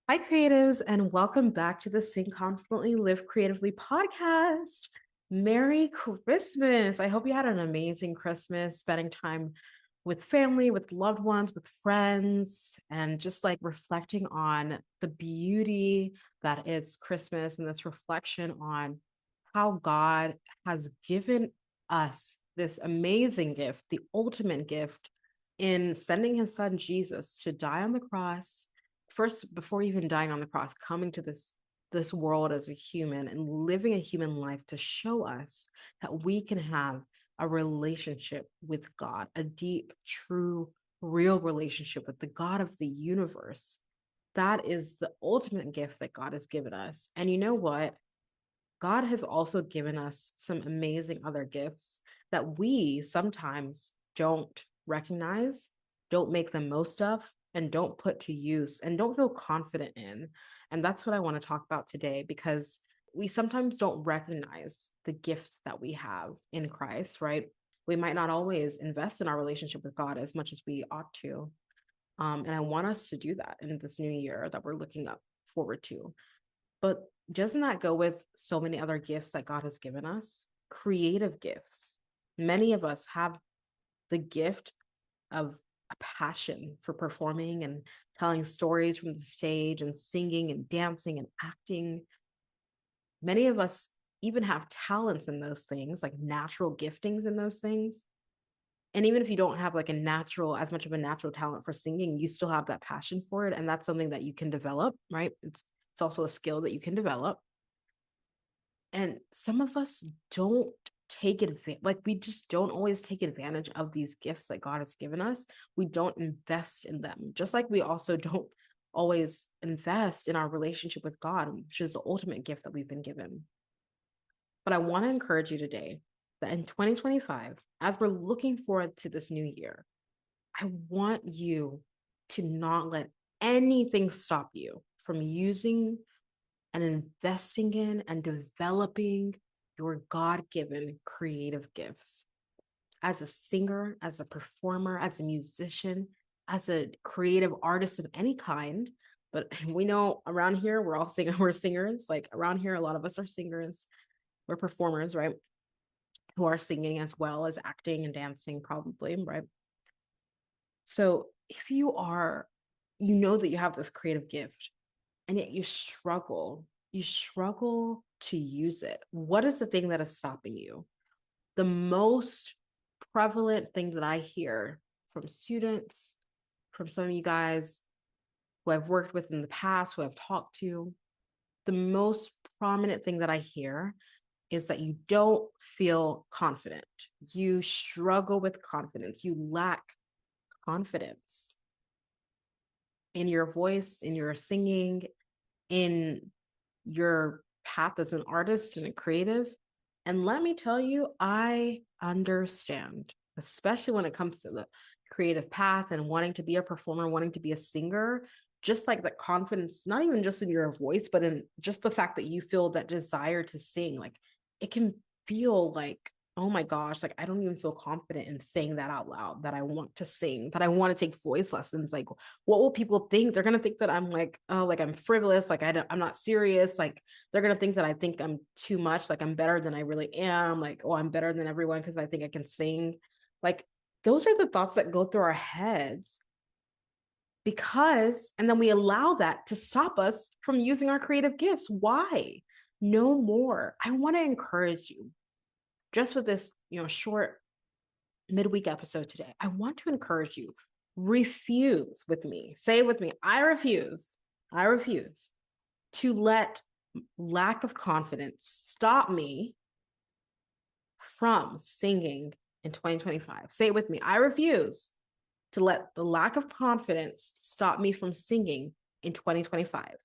Hi, creatives, and welcome back to the Sing Confidently, Live Creatively podcast. Merry Christmas. I hope you had an amazing Christmas, spending time with family, with loved ones, with friends, and just like reflecting on the beauty that is Christmas and this reflection on how God has given us this amazing gift, the ultimate gift in sending his son Jesus to die on the cross first before even dying on the cross, coming to this world as a human and living a human life to show us that we can have a relationship with God, a deep, true, real relationship with the God of the universe. That is the ultimate gift that God has given us. And you know what? God has also given us some amazing other gifts that we sometimes don't recognize, don't make the most of, and don't put to use and don't feel confident in. And that's what I want to talk about today because we sometimes don't recognize the gift that we have in Christ, right? We might not always invest in our relationship with God as much as we ought to. And I want us to do that in this new year that we're looking up forward to. But doesn't that go with so many other gifts that God has given us? Creative gifts. Many of us have the gift of a passion for performing and telling stories from the stage and singing and dancing and acting. Many of us even have talents in those things, like natural giftings in those things. And even if you don't have like as much of a natural talent for singing, you still have that passion for it. And that's something that you can develop, right? It's also a skill that you can develop. And some of us don't take advantage, like we just don't always take advantage of these gifts that God has given us. We don't invest in them, just like we also don't always invest in our relationship with God, which is the ultimate gift that we've been given. But I want to encourage you today that in 2025, as we're looking forward to this new year, I want you to not let anything stop you from using and investing in and developing your God given creative gifts. As a singer, as a performer, as a musician, as a creative artist of any kind. But we know around here, we're all singers, we're singers. Like around here, a lot of us are singers, we're performers, right? Who are singing as well as acting and dancing, probably, right? So if you know that you have this creative gift and yet you struggle to use it. What is the thing that is stopping you? The most prevalent thing that I hear from students, from some of you guys who I've worked with in the past, who I've talked to, the most prominent thing that I hear is that you don't feel confident. You struggle with confidence. You lack confidence in your voice, in your singing, in your path as an artist and a creative. And let me tell you, I understand, especially when it comes to the creative path and wanting to be a performer, wanting to be a singer, just like that confidence, not even just in your voice, but in just the fact that you feel that desire to sing. Like it can feel like, oh my gosh, like I don't even feel confident in saying that out loud, that I want to sing, that I want to take voice lessons. Like, what will people think? They're gonna think that I'm like, oh, like I'm frivolous, like I'm not serious. Like they're gonna think that I think I'm too much, like I'm better than I really am. Like, oh, I'm better than everyone because I think I can sing. Like those are the thoughts that go through our heads and then we allow that to stop us from using our creative gifts. Why? No more. I want to encourage you just with this, short midweek episode today. I want to encourage you, refuse with me. Say it with me. I refuse to let lack of confidence stop me from singing in 2025. Say it with me. I refuse to let the lack of confidence stop me from singing in 2025.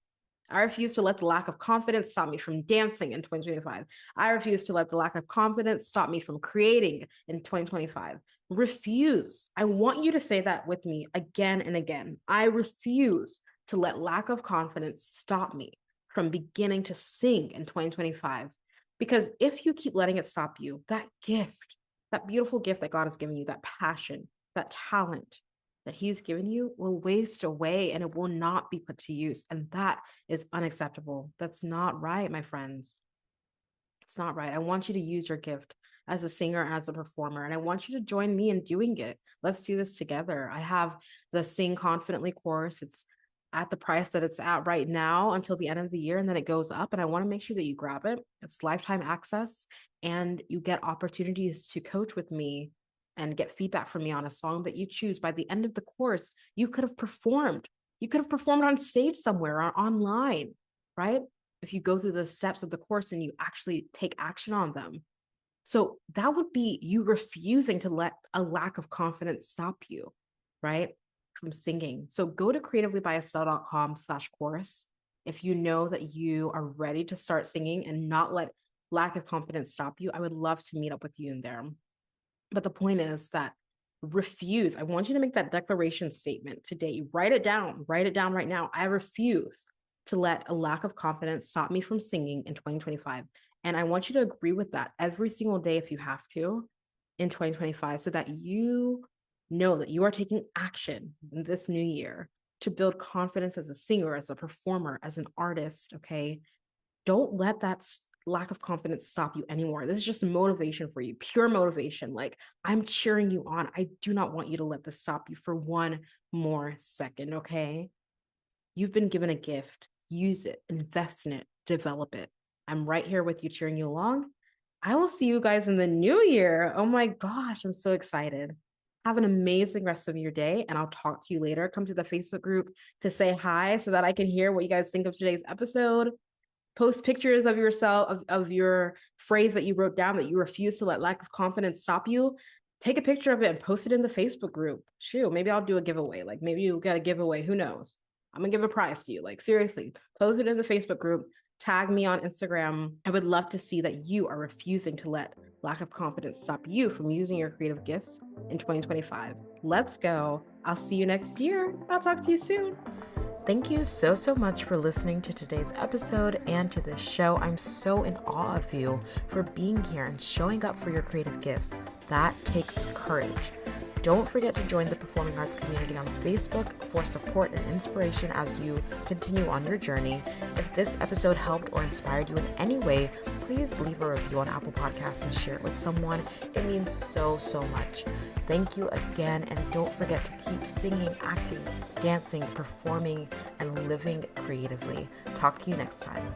I refuse to let the lack of confidence stop me from dancing in 2025. I refuse to let the lack of confidence stop me from creating in 2025. Refuse. I want you to say that with me again and again. I refuse to let lack of confidence stop me from beginning to sing in 2025. Because if you keep letting it stop you, that gift, that beautiful gift that God has given you, that passion, that talent, that he's given you will waste away and it will not be put to use. And that is unacceptable. That's not right, my friends. It's not right. I want you to use your gift as a singer and as a performer, and I want you to join me in doing it. Let's do this together. I have the Sing Confidently course. It's at the price that it's at right now until the end of the year, and then it goes up. And I want to make sure that you grab it. It's lifetime access, and you get opportunities to coach with me and get feedback from me on a song that you choose. By the end of the course, you could have performed. You could have performed on stage somewhere or online, right? If you go through the steps of the course and you actually take action on them. So that would be you refusing to let a lack of confidence stop you, right? From singing. So go to creativelybyestelle.com/course if you know that you are ready to start singing and not let lack of confidence stop you. I would love to meet up with you in there. But the point is that refuse. I want you to make that declaration statement today. Write it down right now. I refuse to let a lack of confidence stop me from singing in 2025. And I want you to agree with that every single day if you have to in 2025 so that you know that you are taking action in this new year to build confidence as a singer, as a performer, as an artist, okay? Don't let that lack of confidence stop you anymore. This is just motivation for you, pure motivation. Like, I'm cheering you on. I do not want you to let this stop you for one more second, okay? You've been given a gift. Use it, invest in it, develop it. I'm right here with you, cheering you along. I will see you guys in the new year. Oh my gosh, I'm so excited. Have an amazing rest of your day, and I'll talk to you later. Come to the Facebook group to say hi so that I can hear what you guys think of today's episode. Post pictures of yourself, of your phrase that you wrote down that you refuse to let lack of confidence stop you. Take a picture of it and post it in the Facebook group. Shoot, maybe I'll do a giveaway. Like maybe you get a giveaway. Who knows? I'm gonna give a prize to you. Like seriously, post it in the Facebook group. Tag me on Instagram. I would love to see that you are refusing to let lack of confidence stop you from using your creative gifts in 2025. Let's go. I'll see you next year. I'll talk to you soon. Thank you so much for listening to today's episode and to this show. I'm so in awe of you for being here and showing up for your creative gifts. That takes courage. Don't forget to join the performing arts community on Facebook for support and inspiration as you continue on your journey. If this episode helped or inspired you in any way, please leave a review on Apple Podcasts and share it with someone. It means so much. Thank you again, and don't forget to keep singing, acting, dancing, performing, and living creatively. Talk to you next time.